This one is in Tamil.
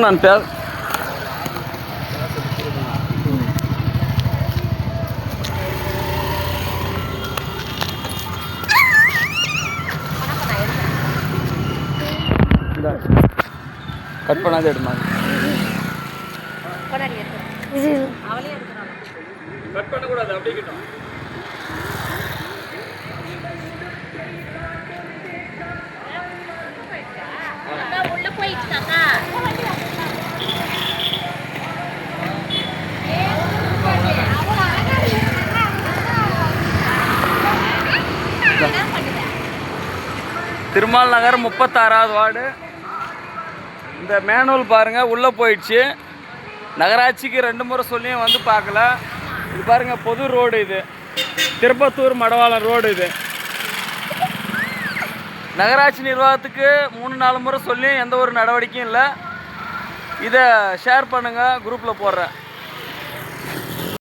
நான் பேர் கட் பண்ணாத எடுமா கட் பண்ணக்கூடாது அப்படியே கிட்டோம் உள்ள போயிட்டாக்கா திருமால் நகர் 36வது வார்டு. இந்த மேனுவல் பாருங்கள் உள்ளே போயிடுச்சு. நகராட்சிக்கு 2 முறை சொல்லியும் வந்து பார்க்கல. இது பாருங்கள் பொது ரோடு, இது திருப்பத்தூர் மடவாளம் ரோடு. இது நகராட்சி நிர்வாகத்துக்கு 3-4 முறை சொல்லியும் எந்த ஒரு நடவடிக்கையும் இல்லை. இதை ஷேர் பண்ணுங்கள், குரூப்பில் போடுறேன்.